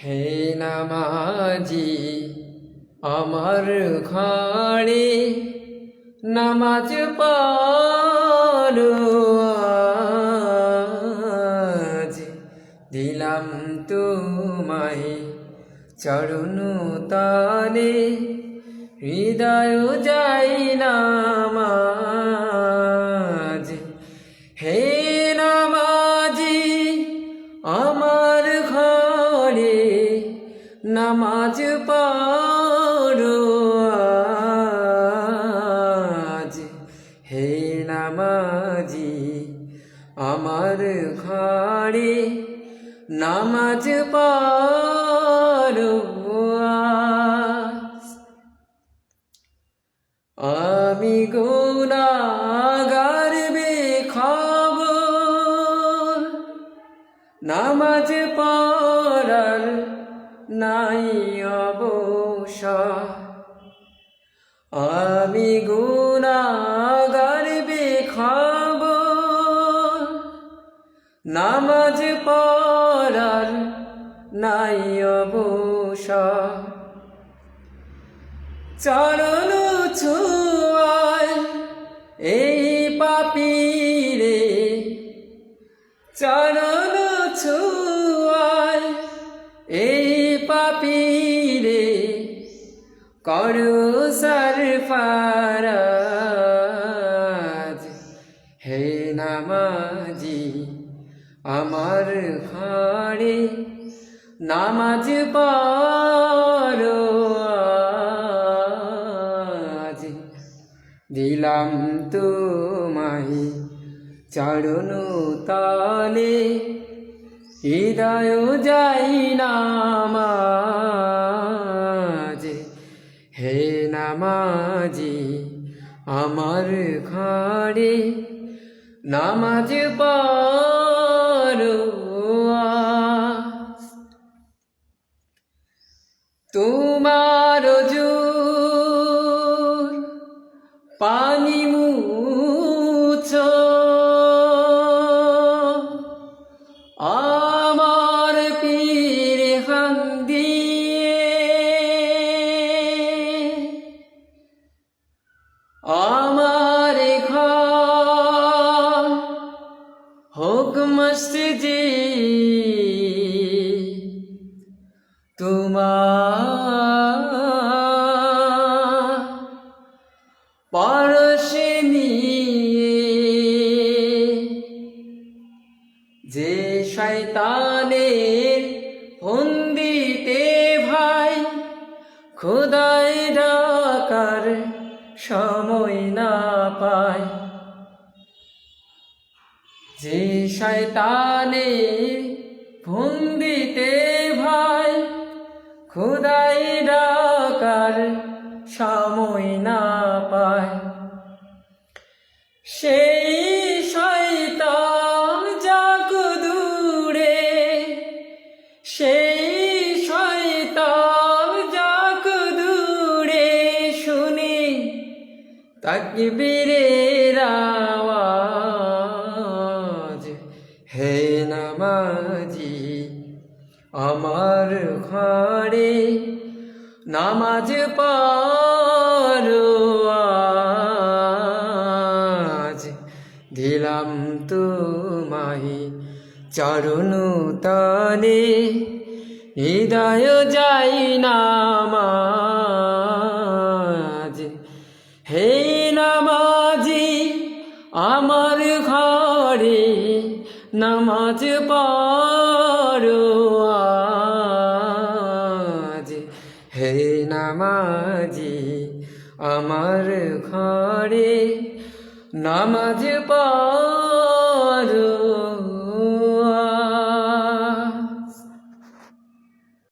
হে নামাজি আমার ঘরে নামাজ পড়ো আজ, দিলাম তোমায় চরণ তালে হৃদয় যাই নামাজ। হে নামাজি আমার ঘরে নামাজ পড়ো আজ, হে নামাজি আমার ঘরে নামাজ পড়ো আজ। আমি গুনাহগার বেখবর, নামাজ পড়ার নাই অবসর। আমি গুনাহগার বেখবর, নামাজ পড়ার নাই অবসর। চরণ ছুঁয়ায় এই পাপীরে, চরণ ছুঁয়ায় এই পাপীরে করো সরফরাজ। হে নামাজি আমার ঘরে নামাজ পড়ো আজ, দিলাম তোমায় চরণ তালে হৃদয় যাই নামাজ। হে নামাজি আমার ঘরে নামাজ পড়ো আজ। তোমার জোর পানি মুছো আমার পিরহান দিয়ে, আমার ঘর হোক মসজিদে তোমার পরশে নিয়ে। যে শয়তানের ফন্দিতে ভাই খোদায় ডাকার সময় না পায়, যে শয়তানের ফন্দিতে ভাই খোদায় ডাকার সময় না পায়, সেই শয়তান যাক দূরে, সেই শয়তান যাক দূরে। শুনি তাকবীরের আওয়াজ। হে নামাজি আমার ঘরে নামাজ পড়ো আজ, দিলাম তোমায় চরণ তালে হৃদয় যাই নামাজ। হে নামাজি আমার ঘরে নামাজ পড়ো আজ, হে নামাজি আমার ঘরে নামাজ পড়ো।